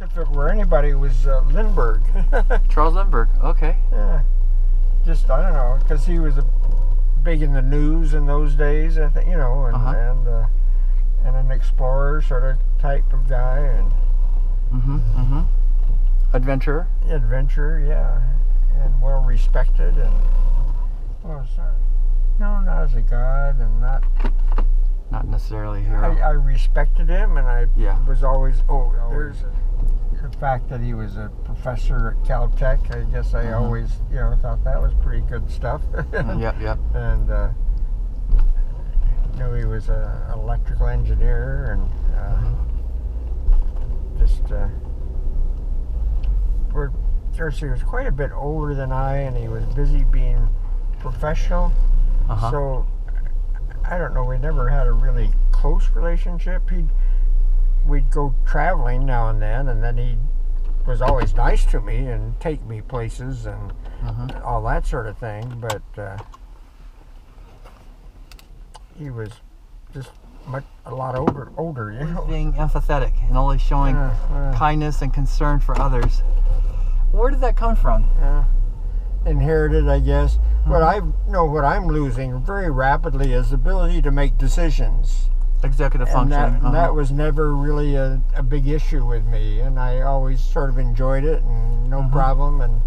If it were anybody, it was Lindbergh. Charles Lindbergh. Okay. Yeah. Just, I don't know, because he was big in the news in those days, I think, and an explorer sort of type of guy, and Adventurer. Adventurer, yeah, and well respected, and not as a god, and not necessarily a hero. I respected him, and I was always there's the fact that he was a professor at Caltech. I guess I always thought that was pretty good stuff. Yep. And knew he was an electrical engineer, and he was quite a bit older than I, and he was busy being professional. So I don't know, we never had a really close relationship. We'd go traveling now and then he was always nice to me and take me places and all that sort of thing, but he was just a lot older, Being empathetic and always showing kindness and concern for others. Where did that come from? Inherited, I guess. What I'm losing very rapidly is the ability to make decisions. Executive functioning. And that was never really a big issue with me, and I always sort of enjoyed it, and no problem, and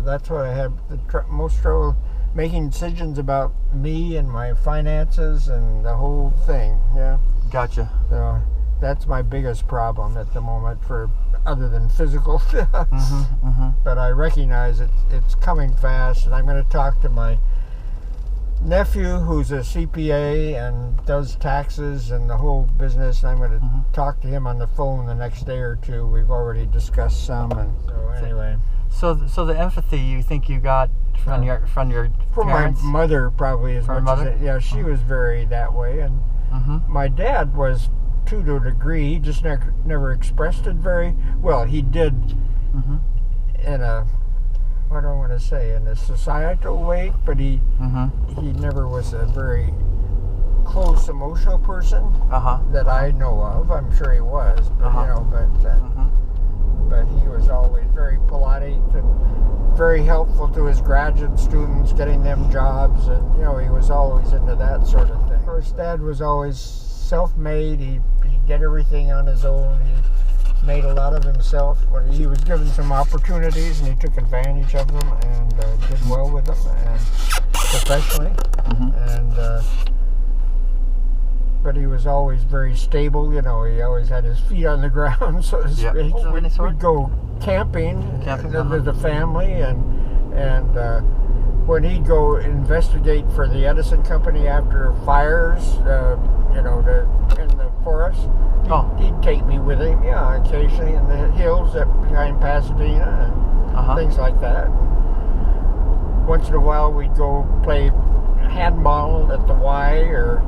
that's what I had the most trouble making decisions about me and my finances and the whole thing. Yeah. Gotcha. So that's my biggest problem at the moment, other than physical stuff. But I recognize it's coming fast, and I'm going to talk to my nephew, who's a CPA and does taxes and the whole business, and I'm going to talk to him on the phone the next day or two. We've already discussed some, and so anyway. So the empathy you think you got from your parents? My mother, probably as much as she was very that way, and my dad was to a degree. He just never expressed it very well. He did in a, what do I want to say, in a societal way, but he never was a very close emotional person that I know of. I'm sure he was, but but he was always very polite and very helpful to his graduate students, getting them jobs, and he was always into that sort of thing. Of course, Dad was always self-made. He did everything on his own. He made a lot of himself when he was given some opportunities, and he took advantage of them and did well with them, and professionally. But he was always very stable. He always had his feet on the ground, so to speak. We'd go camping with the family, and when he'd go investigate for the Edison Company after fires, in the forest, he'd take me with him, occasionally in the hills behind Pasadena and things like that. Once in a while, we'd go play handball at the Y, or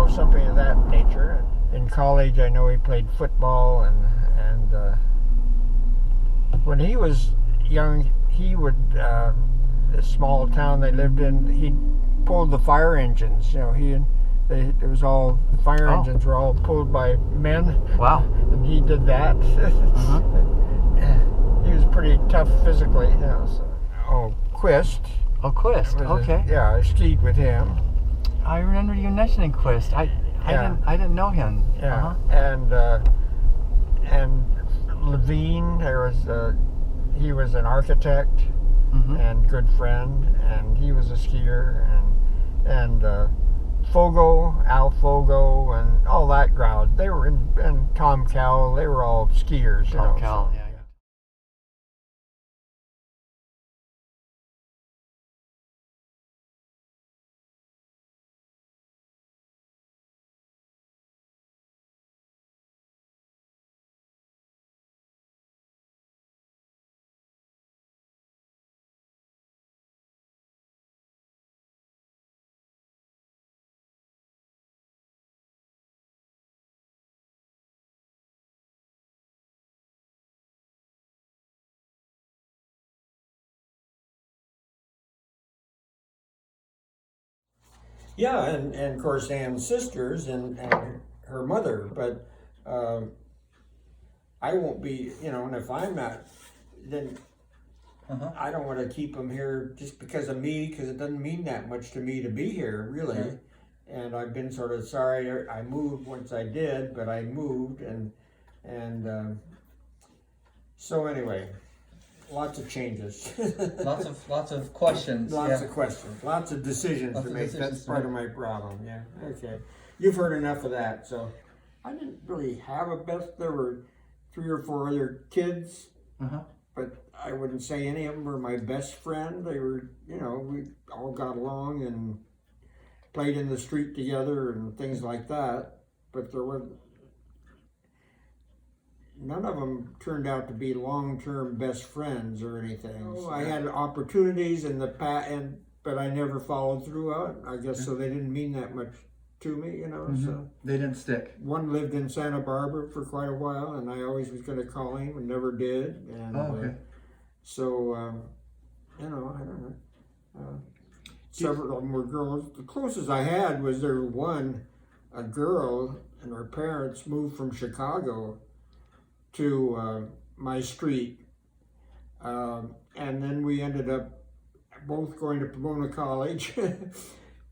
something of that nature. In college, I know he played football, and when he was young, he would this small town they lived in, he pulled the fire engines. The fire engines were all pulled by men. Wow. And he did that. He was pretty tough physically. Quist. Oh, Quist. Okay. I skied with him. I remember you mentioning Quist. I didn't know him. Yeah. And Levine, he was an architect and good friend, and he was a skier, and Al Fogo, and all that crowd. They were and Tom Cowell. They were all skiers. Tom Cowell. Yeah. Yeah, and of course Anne's sisters and her mother, but I won't be, and if I'm not, then I don't want to keep them here just because of me, because it doesn't mean that much to me to be here, really. Yeah. And I've been sort of sorry I moved once I did, but I moved, and so anyway, lots of changes. lots of questions. Lots of questions. Lots of decisions to make. That's part of my problem. Yeah. Okay. You've heard enough of that. So I didn't really have a best. There were 3 or 4 other kids, but I wouldn't say any of them were my best friend. They were, we all got along and played in the street together and things like that. But there was none of them turned out to be long-term best friends or anything. So I had opportunities in the past, but I never followed through on it. I guess so they didn't mean that much to me, So they didn't stick. One lived in Santa Barbara for quite a while, and I always was going to call him and never did. And so I don't know. Several of them were girls. The closest I had was a girl, and her parents moved from Chicago to my street, and then we ended up both going to Pomona College,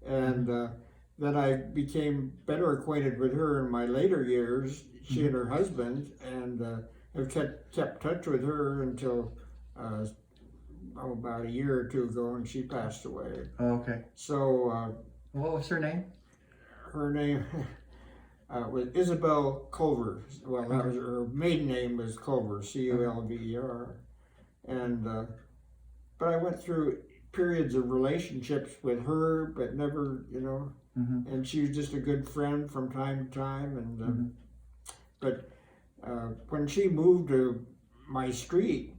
and then I became better acquainted with her in my later years, she and her husband, and I've kept touch with her until about a year or 2 ago, and she passed away. Oh, okay. So what was her name? Her name was Isabel Culver. Well, that was her maiden name was Culver, Culver, and but I went through periods of relationships with her, but never, and she was just a good friend from time to time, and but when she moved to my street,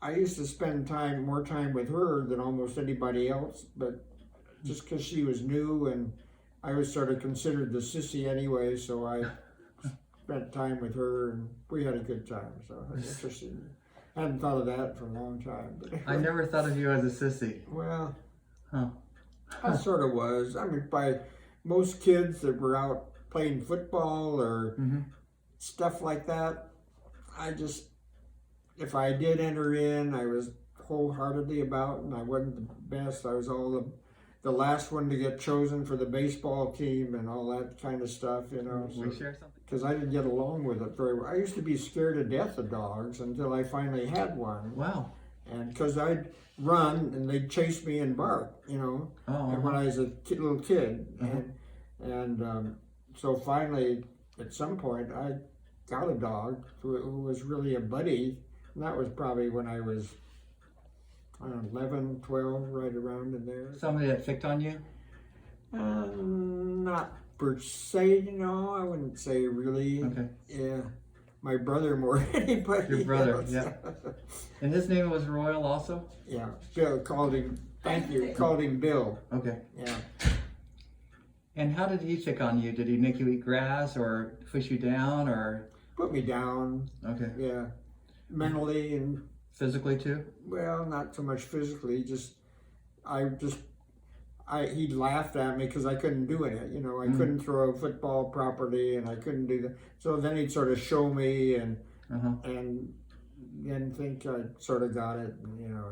I used to spend more time with her than almost anybody else, but just because she was new, and I was sort of considered the sissy anyway, so I spent time with her, and we had a good time, so it was interesting. I hadn't thought of that for a long time. But I never thought of you as a sissy. Well, I sort of was. I mean, by most kids that were out playing football or stuff like that, if I did enter in, I was wholeheartedly about, and I wasn't the best. I was all the last one to get chosen for the baseball team and all that kind of stuff, We share something? Because I didn't get along with it very well. I used to be scared to death of dogs until I finally had one. Wow. And because I'd run and they'd chase me and bark, and when I was a little kid. And so finally, at some point, I got a dog who was really a buddy. And that was probably when I was 11, 12, right around in there. Somebody that picked on you? Not per se, I wouldn't say really. Okay. Yeah. My brother more than anybody. Your brother, else. Yeah. And his name was Royal also? Yeah. Bill called him, called him Bill. Okay. Yeah. And how did he pick on you? Did he make you eat grass or push you down or? Put me down. Okay. Yeah. Mentally and physically too? Well, not so much physically. He laughed at me because I couldn't do it. I couldn't throw a football properly, and I couldn't do that. So then he'd sort of show me, and then think I sort of got it.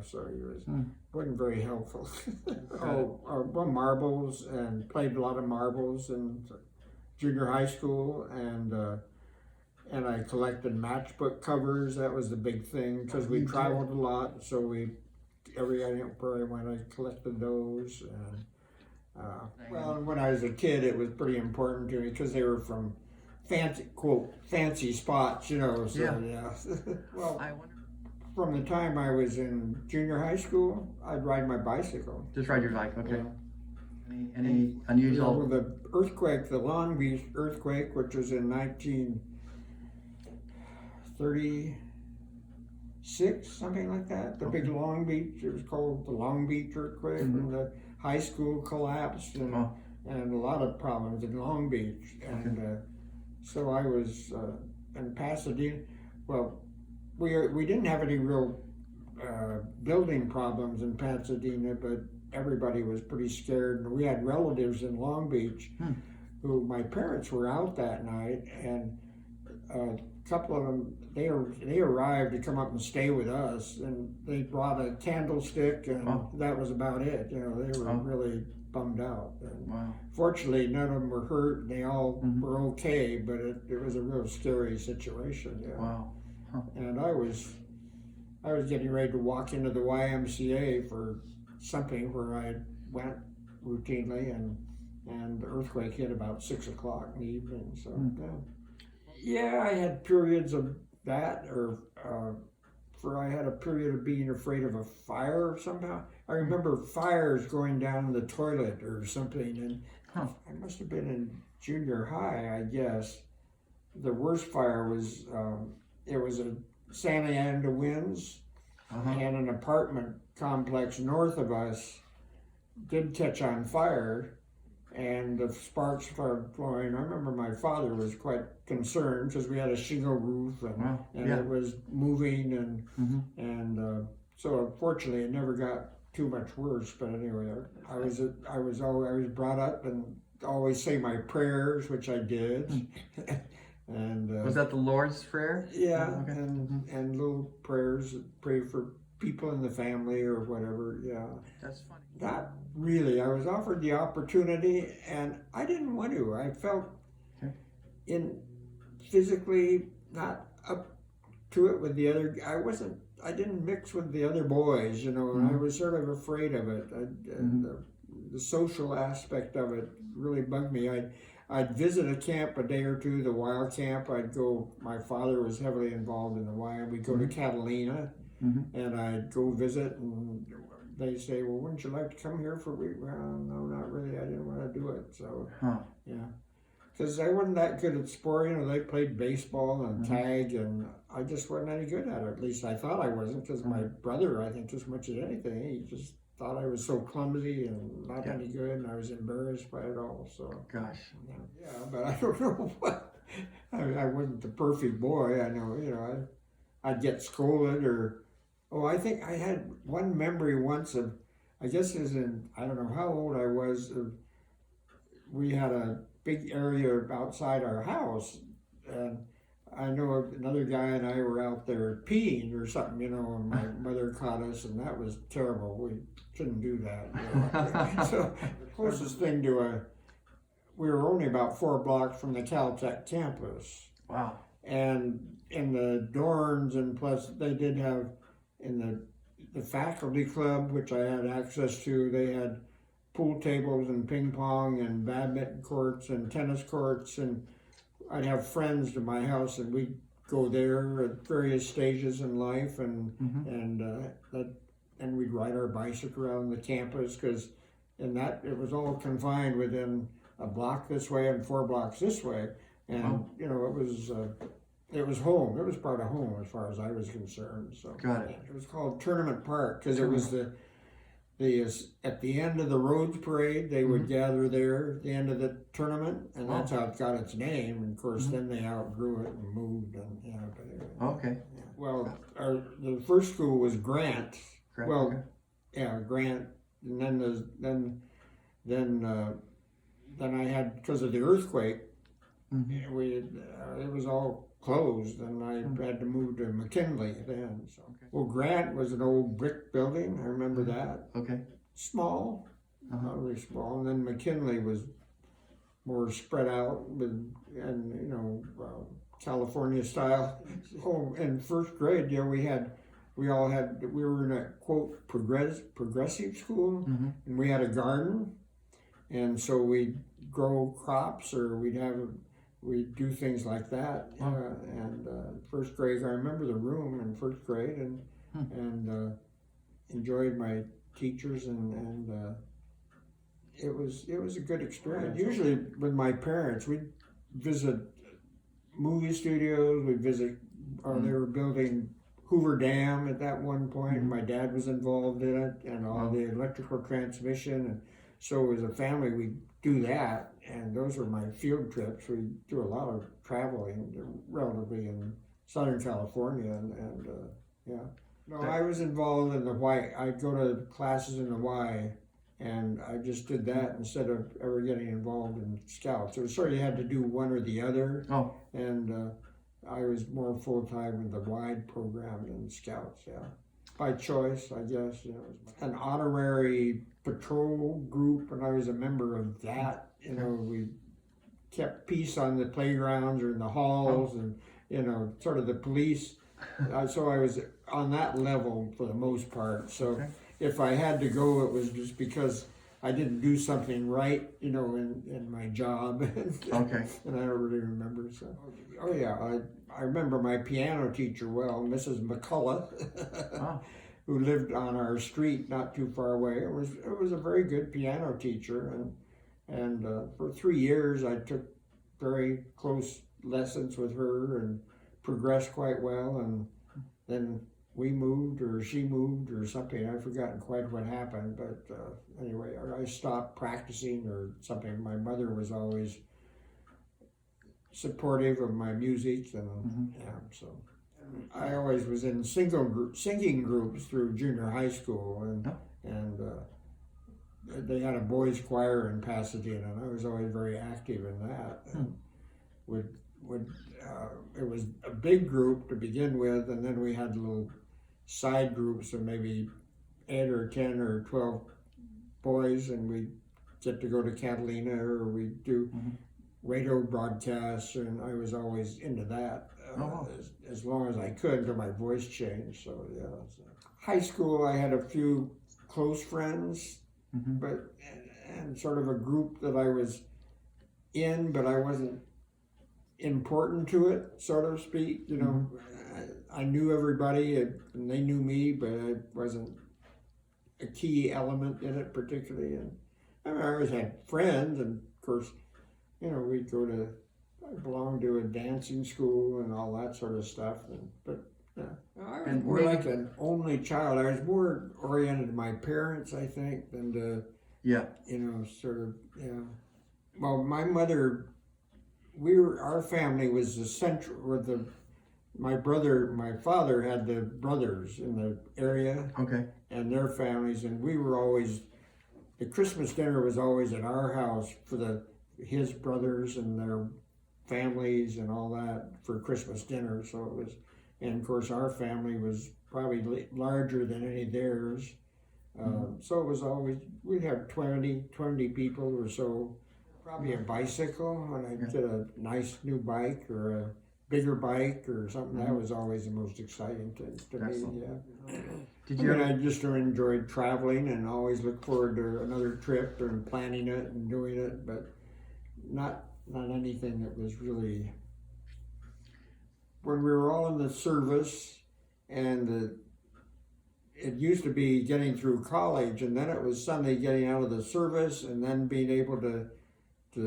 So he wasn't very helpful. Well, marbles, and played a lot of marbles in junior high school, and I collected matchbook covers. That was the big thing because we traveled a lot. So where I went, I collected those. And when I was a kid, it was pretty important to me because they were from fancy spots, So yeah. Well, from the time I was in junior high school, I'd ride my bicycle. Just ride your bike, okay. Yeah. Any unusual? The earthquake, the Long Beach earthquake, which was in 1936, something like that. The big Long Beach, it was called the Long Beach earthquake, and the high school collapsed, and a lot of problems in Long Beach. And so I was in Pasadena. Well, we didn't have any real building problems in Pasadena, but everybody was pretty scared. And we had relatives in Long Beach who my parents were out that night, and couple of them, they arrived to come up and stay with us, and they brought a candlestick, and that was about it. You know, they were really bummed out. And fortunately, none of them were hurt. They all were okay, but it was a real scary situation. Yeah. Wow. And I was getting ready to walk into the YMCA for something where I went routinely, and the earthquake hit about 6 o'clock in the evening. So yeah, I had periods of that, I had a period of being afraid of a fire somehow. I remember fires going down the toilet or something, and I must have been in junior high, I guess. The worst fire was, it was a Santa Ana winds, and an apartment complex north of us did catch on fire, and the sparks started flying. I remember my father was quite concerned because we had a shingle roof, and it was moving, and so unfortunately it never got too much worse. But anyway, I was brought up and always say my prayers, which I did. And was that the Lord's Prayer? Yeah, and little prayers, pray for people in the family or whatever. Yeah, that's funny. Not really. I was offered the opportunity, and I didn't want to. I felt physically not up to it with the other. I didn't mix with the other boys, you know, and I was sort of afraid of it. And the social aspect of it really bugged me. I'd visit a camp a day or two, the wild camp. I'd go. My father was heavily involved in the wild. We'd go to Catalina. And I'd go visit, and they say, well, wouldn't you like to come here for a week? Well, no, not really. I didn't want to do it. So, yeah. Because I wasn't that good at sport. You know, they played baseball and tag, and I just wasn't any good at it. At least I thought I wasn't, because my brother, I think, as much as anything, he just thought I was so clumsy and not any good, and I was embarrassed by it all. So, gosh. Yeah, but I don't know what. I wasn't the perfect boy. I know, you know, I'd get scolded or... Oh, I think I had one memory once of, I guess it was I don't know how old I was, we had a big area outside our house, and I know another guy and I were out there peeing or something, you know, and my mother caught us, and that was terrible. We shouldn't do that. You know. So the closest thing to we were only about 4 blocks from the Caltech campus. Wow. And in the dorms, and plus they did have, in the faculty club, which I had access to, they had pool tables and ping pong and badminton courts and tennis courts, and I'd have friends to my house, and we'd go there at various stages in life, and we'd ride our bicycle around the campus, because it was all confined within a block this way and 4 blocks this way, and you know, it was home. It was part of home as far as I was concerned. So got it. It was called Tournament Park because it was at the end of the Rhodes Parade. They would gather there at the end of the tournament, and that's how it got its name. And of course, then they outgrew it and moved. And okay. Yeah. Well, the first school was Grant. Grant, and then I had, because of the earthquake, it was all closed, and I had to move to McKinley then. So, well, Grant was an old brick building. I remember that. Okay. Small, not really small. And then McKinley was more spread out, and you know, California style. Oh, in first grade, yeah, we were in a quote progressive school, and we had a garden, and so we'd grow crops, or we'd do things like that. And first grade, I remember the room in first grade, and enjoyed my teachers, and it was a good experience. Usually with my parents, we'd visit movie studios. We'd visit, they were building Hoover Dam at that one point. My dad was involved in it, and all the electrical transmission, and so as a family, we do that, and those were my field trips. We do a lot of traveling, relatively in Southern California, and yeah. No, I was involved in the Y. I'd go to classes in the Y, and I just did that instead of ever getting involved in Scouts. It was sort of, you had to do one or the other, and I was more full-time with the wide program than Scouts, yeah. By choice, I guess, you know. An honorary patrol group, and I was a member of that. You know, we kept peace on the playgrounds or in the halls, and, you know, sort of the police. So I was on that level for the most part. So if I had to go, it was just because I didn't do something right, you know, in my job. Okay. And I don't really remember. So, oh yeah, I remember my piano teacher well, Mrs. McCullough, who lived on our street not too far away. It was a very good piano teacher, and for 3 years I took very close lessons with her and progressed quite well. And then we moved, or she moved, or something. I've forgotten quite what happened, but anyway, I stopped practicing or something. My mother was always supportive of my music, and so I always was in singing groups through junior high school, and they had a boys' choir in Pasadena, and I was always very active in that. And it was a big group to begin with, and then we had little side groups of maybe 8 or 10 or 12 boys, and we'd get to go to Catalina, or we'd do radio broadcasts, and I was always into that as long as I could until my voice changed. So yeah. So. High school, I had a few close friends, but and sort of a group that I was in, but I wasn't important to it, so to speak. You know, I knew everybody and they knew me, but I wasn't a key element in it particularly. And I mean, I always had friends, and of course, you know, I belonged to a dancing school and all that sort of stuff. But yeah, I was more like an only child. I was more oriented to my parents, I think, than to, you know, sort of, well, my mother, our family was the central, my father had the brothers in the area, and their families, and we were always, the Christmas dinner was always at our house for his brothers and their families and all that for Christmas dinner. So it was, and of course our family was probably larger than any of theirs. So it was always, we'd have 20 people or so. Probably a bicycle, when I get a nice new bike or a bigger bike or something. That was always the most exciting to me. Yeah. I just enjoyed traveling and always look forward to another trip and planning it and doing it, but not anything that was really. When we were all in the service, and it used to be getting through college, and then it was suddenly getting out of the service, and then being able to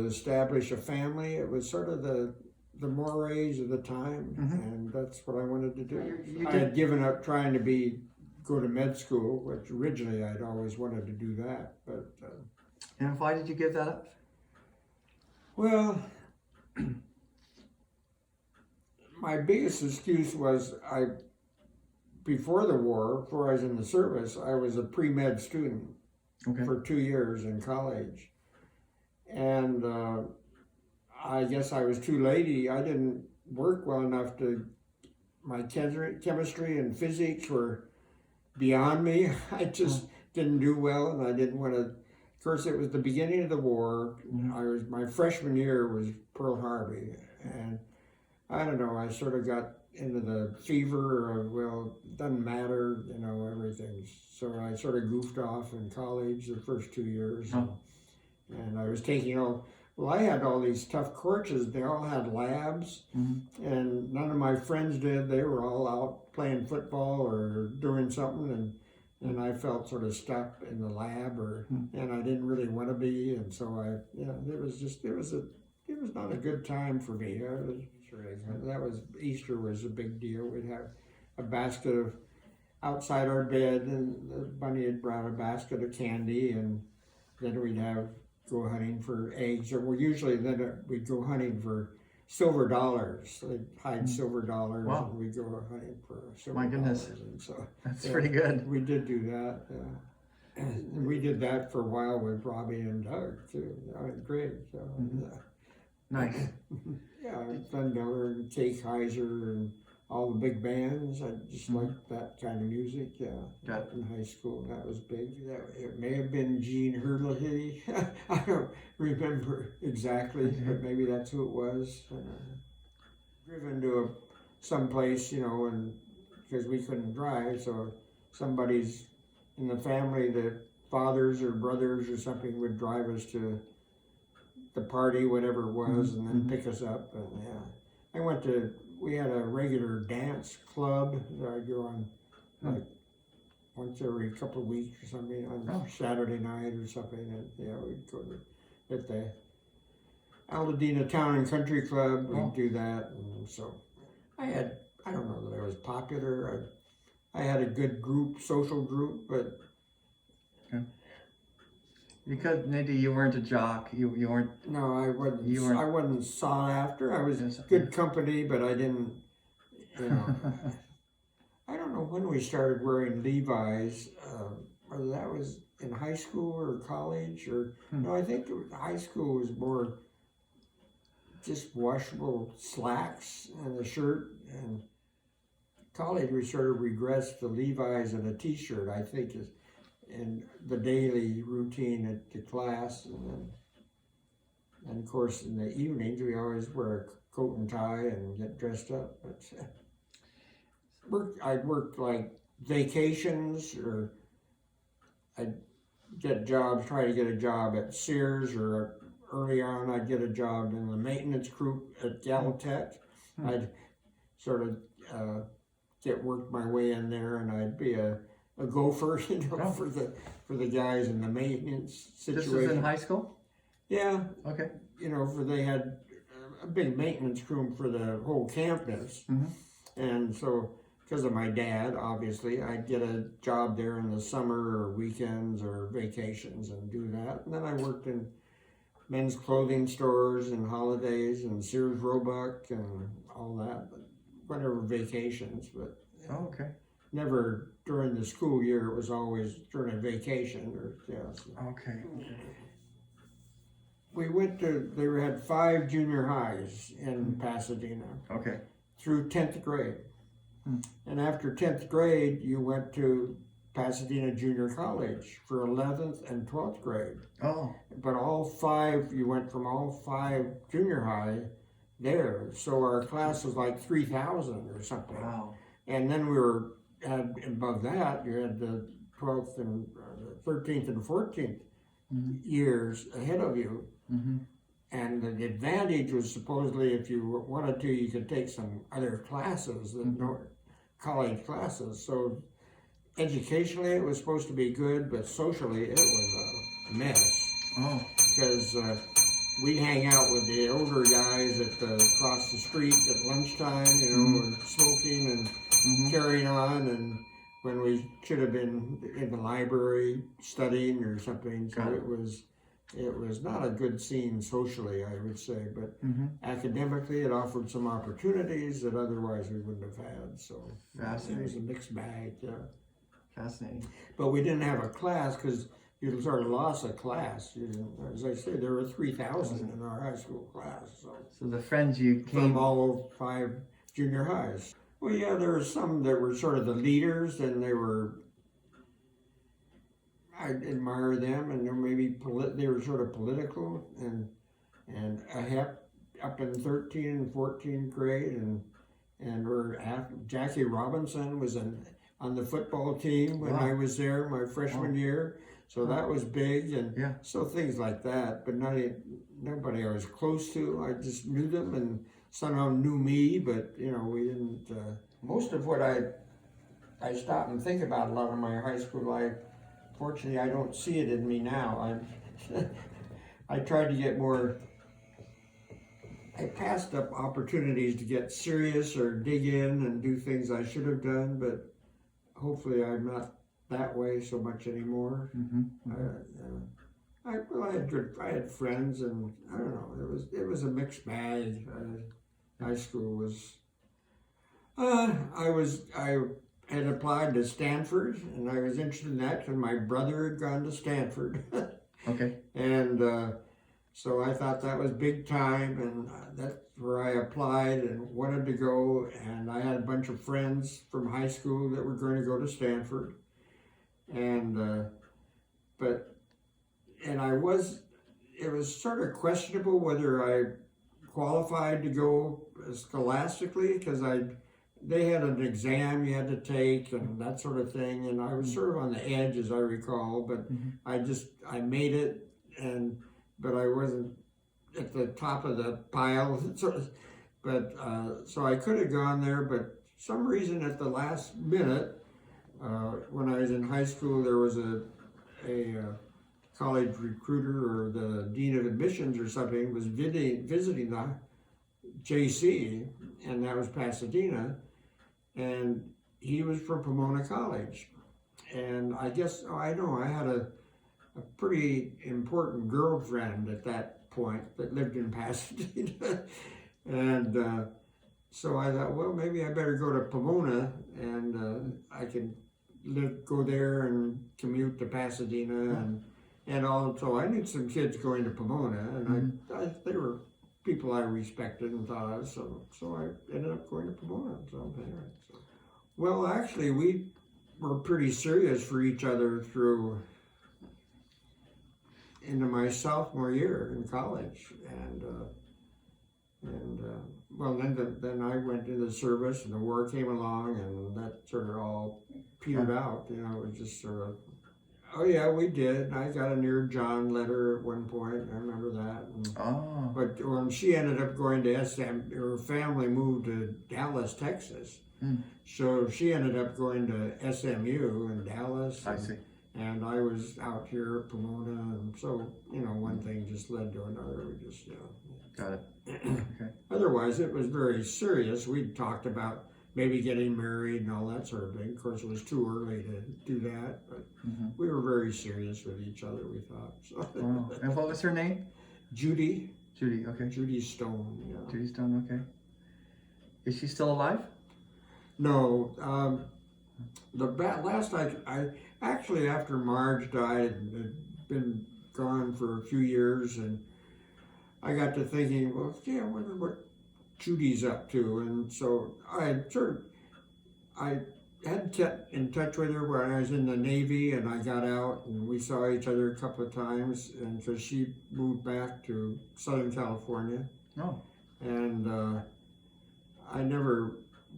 establish a family. It was sort of the mores of the time, and that's what I wanted to do. I had given up trying to go to med school, which originally I'd always wanted to do that. But and why did you give that up? Well, my biggest excuse was before the war, before I was in the service, I was a pre-med student for 2 years in college. And I guess I was too lazy. I didn't work well enough my chemistry and physics were beyond me. I just didn't do well, and I didn't want to. Of course, it was the beginning of the war. My freshman year was Pearl Harbor, and I don't know, I sort of got into the fever of, well, it doesn't matter, you know, everything. So I sort of goofed off in college the first 2 years. And I was taking I had all these tough courses. They all had labs, and none of my friends did. They were all out playing football or doing something, and I felt sort of stuck in the lab, and I didn't really want to be. And so it was not a good time for me. Easter was a big deal. We'd have a basket outside our bed, and the bunny had brought a basket of candy, and then we'd go hunting for eggs, or we'd go hunting for silver dollars. They'd hide silver dollars, and we'd go hunting for silver dollars. My goodness, and so that's pretty good. We did do that. And we did that for a while with Robbie and Doug too. I mean, great. So, nice. Yeah, Glenn Miller and Kay Kaiser and all the big bands. I just liked that kind of music. Yeah, in high school that was big. It may have been Gene Hurley. I don't remember exactly, but maybe that's who it was. Driven to some place, and because we couldn't drive, so somebody's in the family, the fathers or brothers or something would drive us to the party, whatever it was, and then pick us up. And we had a regular dance club that I'd go on like once every couple of weeks or something on Saturday night or something. And we'd go at the Altadena Town and Country Club. We'd do that. And so I don't know that I was popular. I had a good social group, but because maybe you weren't a jock, you weren't. No, I wasn't. I wasn't sought after. I was good company, but I didn't. I don't know when we started wearing Levi's. Whether that was in high school or college, or no, I think high school was more just washable slacks and a shirt, and college we sort of regressed to Levi's and a t-shirt, I think, is in the daily routine at the class. And of course in the evenings we always wear a coat and tie and get dressed up. But I'd work like vacations, or I'd get jobs, try to get a job at Sears, or early on I'd get a job in the maintenance group at Galtech. I'd sort of work my way in there, and I'd be a gopher, for the guys in the maintenance situation. This was in high school? Yeah. Okay. They had a big maintenance crew for the whole campus, and so because of my dad, obviously, I'd get a job there in the summer or weekends or vacations and do that. And then I worked in men's clothing stores and holidays and Sears Roebuck and all that, but whatever vacations, but never during the school year. It was always during a vacation Okay. We they had 5 junior highs in Pasadena. Okay. Through 10th grade. And after 10th grade, you went to Pasadena Junior College for 11th and 12th grade. Oh. But you went from all 5 junior high there. So our class was like 3,000 or something. Wow. And then above that, you had the 12th and 13th and 14th years ahead of you. And the advantage was supposedly if you wanted to, you could take some other classes, college classes. So educationally it was supposed to be good, but socially it was a mess. Oh. Because we'd hang out with the older guys across the street at lunchtime, smoking and carrying on, and when we should have been in the library studying or something. So it was not a good scene socially, I would say, but academically it offered some opportunities that otherwise we wouldn't have had. So it was a mixed bag. Fascinating. But we didn't have a class because you sort of lost a class. As I said, there were 3,000 in our high school class. So the friends you came from all 5 junior highs. Well, yeah, there were some that were sort of the leaders, and I admire them, and they were sort of political, and I had up in 13 and 14th grade, and Jackie Robinson was on the football team when I was there my freshman year, so that was big, and so things like that. But nobody I was close to. I just knew them, and somehow knew me, but we didn't. Most of what I stop and think about a lot of my high school life. Fortunately, I don't see it in me now. I tried to get more. I passed up opportunities to get serious or dig in and do things I should have done, but hopefully I'm not that way so much anymore. I had friends, and I don't know. It was a mixed bag. High school was. I had applied to Stanford, and I was interested in that because my brother had gone to Stanford. Okay. And So I thought that was big time, and that's where I applied and wanted to go. And I had a bunch of friends from high school that were going to go to Stanford, and but and it was sort of questionable whether I qualified to go scholastically because they had an exam you had to take and that sort of thing, and I was sort of on the edge as I recall, but I made it, but I wasn't at the top of the pile, sort of, but so I could have gone there, but some reason at the last minute, when I was in high school, there was a college recruiter or the dean of admissions or something was visiting the JC, and that was Pasadena, and he was from Pomona College, and I guess I had a pretty important girlfriend at that point that lived in Pasadena, and so I thought, well, maybe I better go to Pomona, and I can go there and commute to Pasadena, and also I knew some kids going to Pomona, and they were people I respected and thought of, so I ended up going to Pomona. So anyway, well, actually, we were pretty serious for each other through into my sophomore year in college, and well, then I went into the service, and the war came along, and that sort of all petered out. You know, it was just sort of, oh yeah, we did. I got a Dear John letter at one point. I remember that. And, but when she ended up going to SM, her family moved to Dallas, Texas. So she ended up going to SMU in Dallas. I see. And I was out here at Pomona, and so, you know, one thing just led to another. We just, Got it. Okay. Otherwise, it was very serious. We talked about maybe getting married and all that sort of thing. Of course, it was too early to do that, but we were very serious with each other, we thought. So. Wow. And what was her name? Judy. Judy, okay. Judy Stone, yeah. Judy Stone, okay. Is she still alive? No. Last I actually, after Marge died, had been gone for a few years, and I got to thinking, well, gee, I wonder what Judy's up to, and so I had kept in touch with her when I was in the Navy, and I got out, and we saw each other a couple of times, and so she moved back to Southern California. Oh. And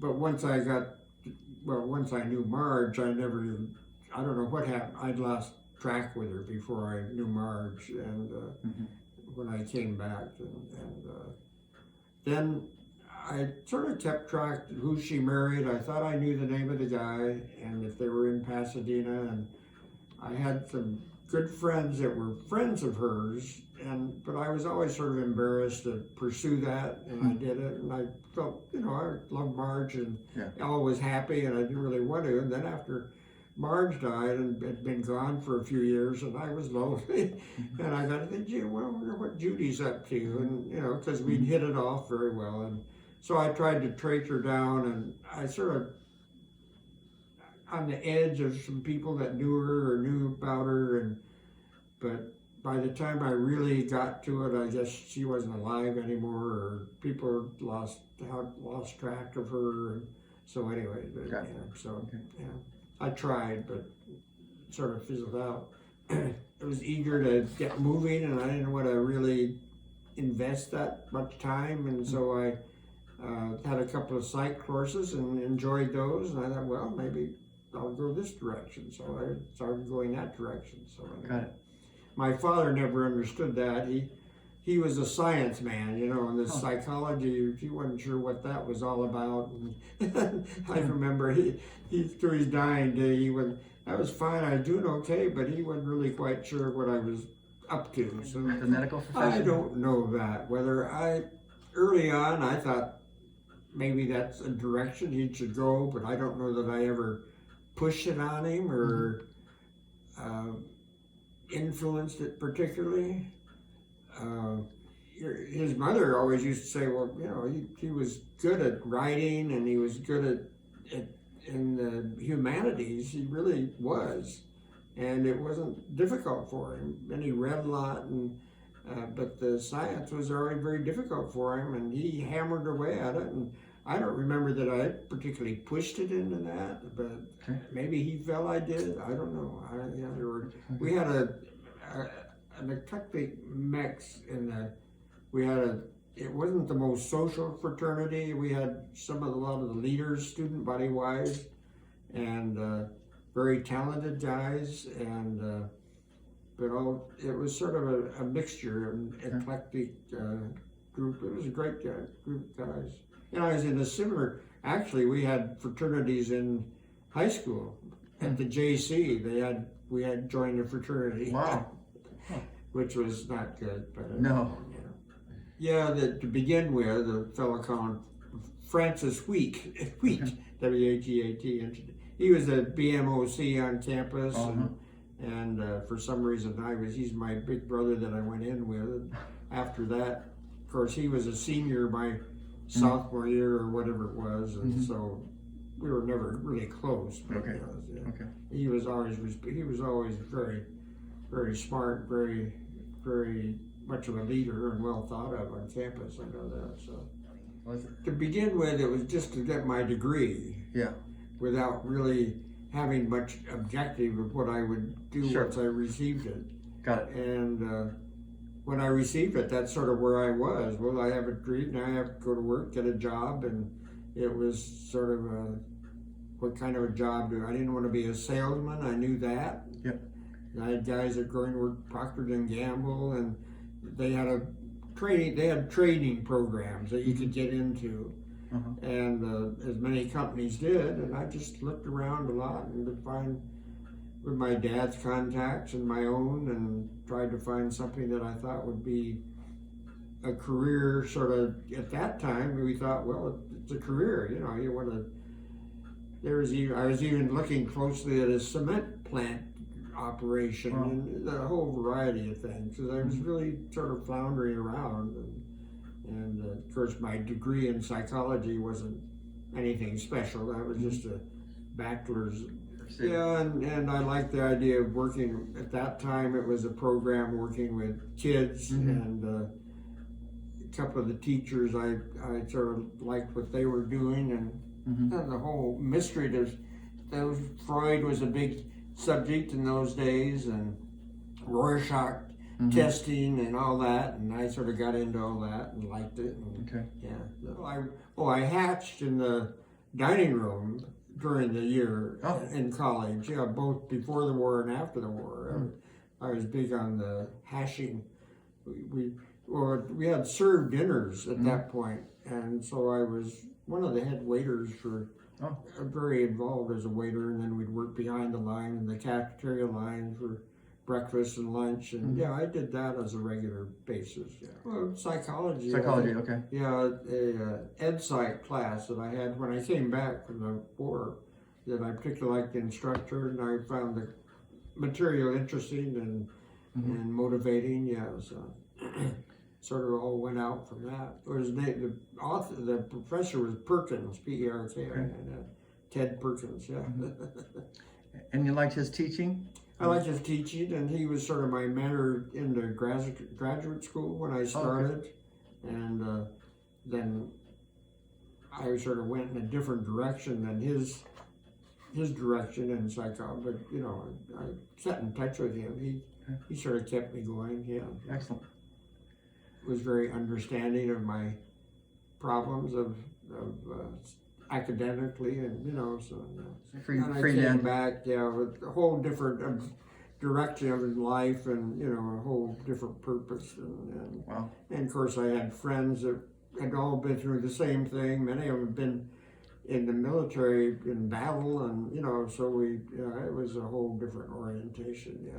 but once I knew Marge, I don't know what happened. I'd lost track with her before I knew Marge, and when I came back, and then I sort of kept track of who she married. I thought I knew the name of the guy, and if they were in Pasadena, and I had some good friends that were friends of hers, but I was always sort of embarrassed to pursue that, and I did it, and I felt, I loved Marge, and I was happy, and I didn't really want to, and then after Marge died and had been gone for a few years, and I was lonely, and I got to think, gee, well, I wonder what Judy's up to, and, because we'd hit it off very well, and so I tried to trace her down, and I sort of, on the edge of some people that knew her or knew about her, but by the time I really got to it, I guess she wasn't alive anymore, or people lost track of her, and so anyway, I tried, but it sort of fizzled out. I was eager to get moving, and I didn't want to really invest that much time, and so I had a couple of psych courses and enjoyed those, and I thought, well, maybe I'll go this direction, so I started going that direction. So Got it. My father never understood that. He was a science man, and the psychology, he wasn't sure what that was all about. And I remember he through his dying day, that was fine, I was doing okay, but he wasn't really quite sure what I was up to. So the medical profession? I don't know that. Early on, I thought maybe that's a direction he should go, but I don't know that I ever pushed it on him or influenced it particularly. His mother always used to say, well, he was good at writing, and he was good in the humanities. He really was, and it wasn't difficult for him. And he read a lot, but the science was already very difficult for him, and he hammered away at it. And I don't remember that I particularly pushed it into that, but maybe he felt I did. I don't know. We had an eclectic mix it wasn't the most social fraternity. We had a lot of the leaders, student body wise, and very talented guys, and but it was sort of a mixture, an eclectic group. It was a great group of guys. And I was in a similar, actually we had fraternities in high school. At the JC, we had joined a fraternity. Wow. Which was not good, but no. To begin with, a fellow called Francis Wheat, W-H-E-A-T. He was a BMOC on campus, and for some reason he's my big brother that I went in with. After that, of course, he was a senior my sophomore year or whatever it was, and so we were never really close. Okay. He was always very, very smart, very, very much of a leader and well thought of on campus. I know that. So to begin with, it was just to get my degree. Yeah. Without really having much objective of what I would do once I received it. Got it. And when I received it, that's sort of where I was. Well, I have a degree, now I have to go to work, get a job, and it was sort of what kind of a job I didn't want to be a salesman. I knew that. Yep. I had guys that going to work Procter & Gamble, and they had training programs that you could get into. And as many companies did, and I just looked around a lot and to find with my dad's contacts and my own, and tried to find something that I thought would be a career. Sort of at that time, we thought, well, it's a career. You want to. I was even looking closely at a cement plant operation and a whole variety of things, because I was really sort of floundering around. And of course, my degree in psychology wasn't anything special. That was just a bachelor's. Yeah, and I liked the idea of working. At that time, it was a program working with kids, and a couple of the teachers, I sort of liked what they were doing, and the whole mystery of Freud was a big subject in those days, and Rorschach testing and all that, and I sort of got into all that and liked it. And, I hatched in the dining room during the year in college. Both before the war and after the war. I was big on the hashing. We had served dinners at that point, and so I was one of the head waiters for. Very involved as a waiter, and then we'd work behind the line in the cafeteria line for breakfast and lunch, and I did that as a regular basis. Well, psychology. Okay. A ed psych class that I had when I came back from the war, that I particularly liked the instructor, and I found the material interesting and motivating. So sort of all went out from that. The professor was Perkins, P-E-R-K-I-N, Ted Perkins. And you liked his teaching? I liked his teaching, and he was sort of my mentor in the graduate school when I started. And then I sort of went in a different direction than his direction in psychology. But I kept in touch with him. He sort of kept me going. Excellent. Was very understanding of my problems of academically, and and I came back with a whole different direction of life, and a whole different purpose, and of course I had friends that had all been through the same thing. Many of them had been in the military in battle, and so it was a whole different orientation.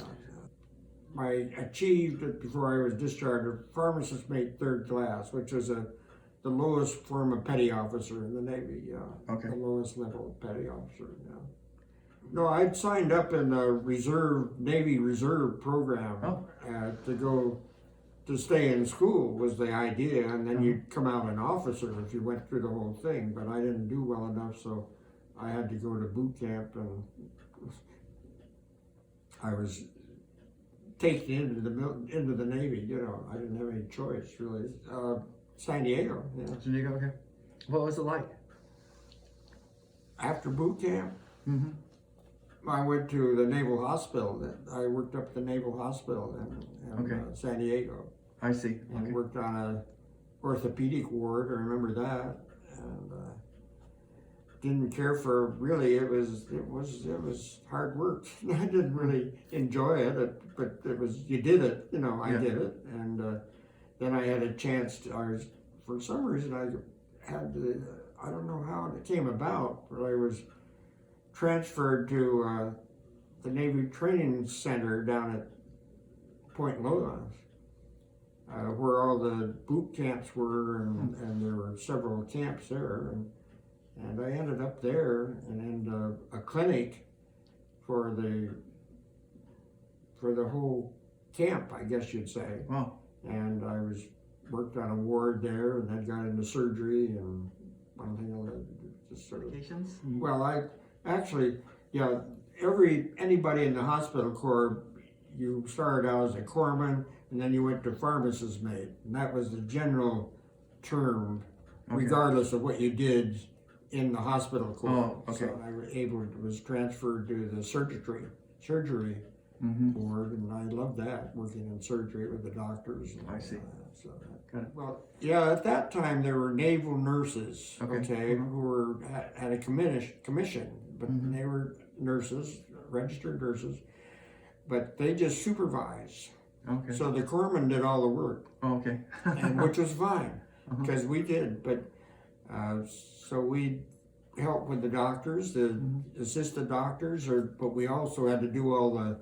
I achieved, before I was discharged, a pharmacist mate 3rd class, which was the lowest form of petty officer in the Navy. The lowest level of petty officer. No, I'd signed up in the Navy Reserve program to stay in school was the idea, and then you'd come out an officer if you went through the whole thing. But I didn't do well enough, so I had to go to boot camp, and I was taken into the Navy. You know, I didn't have any choice really. San Diego. Yeah. San Diego. Okay. What was it like? After boot camp, I went to the Naval Hospital. I worked up at the Naval Hospital in San Diego. I see. And worked on a orthopedic ward. I remember that, and didn't care for really. It was hard work. I didn't really enjoy it, but it was. You did it. You know, I did it, and then I had a chance to. For some reason, I had to. I don't know how it came about, but I was transferred to the Navy Training Center down at Point Loma, where all the boot camps were, and there were several camps there, and I ended up there and in a clinic for the whole camp, I guess you'd say. Wow. And I worked on a ward there, and then got into surgery and one thing, just sort of. Well, I actually, anybody in the hospital corps, you started out as a corpsman, and then you went to pharmacist mate, and that was the general term, regardless of what you did in the hospital corps. Oh, okay. So I was transferred to the surgery ward, and I loved that, working in surgery with the doctors. I see. Got it. Well, yeah, at that time there were naval nurses, who had a commission, but they were nurses, registered nurses, but they just supervised. Okay. So the corpsman did all the work. And which was fine, because we did. But so we helped with the doctors, the assistant doctors, but we also had to do all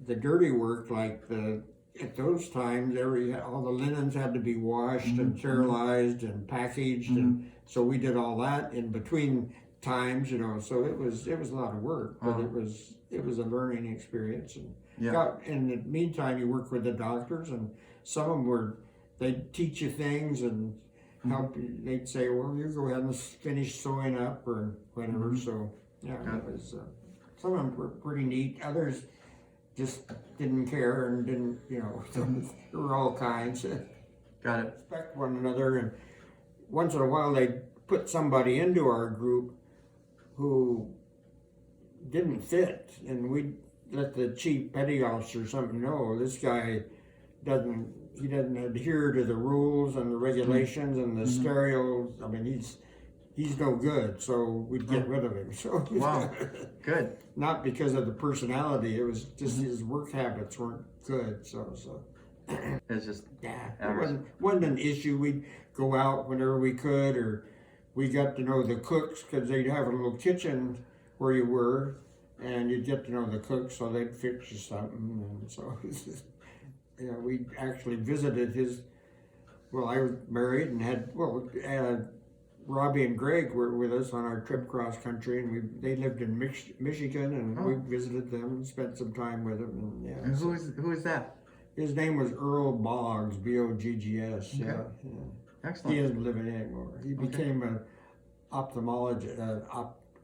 the dirty work, like at those times, all the linens had to be washed and sterilized and packaged, and so we did all that in between times, you know. So it was a lot of work, but it was a learning experience. And in the meantime, you work with the doctors, and some of them they'd teach you things and help you. They'd say, well, you go ahead and finish sewing up or whatever. So it was. Some of them were pretty neat. Others just didn't care and didn't, you know. There were all kinds. Got it. Respect one another, and once in a while they'd put somebody into our group who didn't fit, and we'd let the chief petty officer or something know, this guy doesn't adhere to the rules and the regulations and the stereos. I mean, he's no good, so we'd get rid of him. So wow, good. Not because of the personality, it was just his work habits weren't good. So it's just it wasn't an issue. We'd go out whenever we could, or we got to know the cooks, because they'd have a little kitchen where you were, and you'd get to know the cooks, so they'd fix you something. And so we actually visited his. Well, I was married and had Robbie and Greg were with us on our trip cross country, and they lived in Michigan, and we visited them and spent some time with them. And, and who is that? His name was Earl Boggs, Boggs. Okay. Yeah. Excellent. He isn't living anymore. He became an ophthalmologist,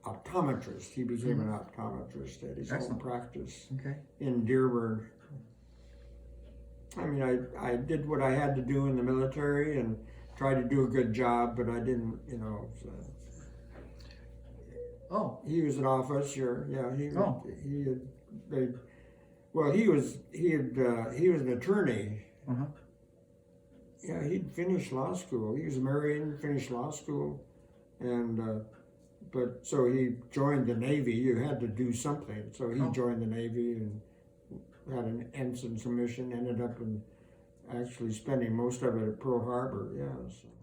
optometrist. He became an optometrist at his own practice in Dearborn. I mean, I did what I had to do in the military and tried to do a good job, but I didn't, you know. So. He was an officer. Yeah, he was an attorney. Yeah, he'd finished law school. He was married and finished law school, and but so he joined the Navy. You had to do something, so he joined the Navy and had an ensign's commission. Ended up actually spending most of it at Pearl Harbor. Yeah. So.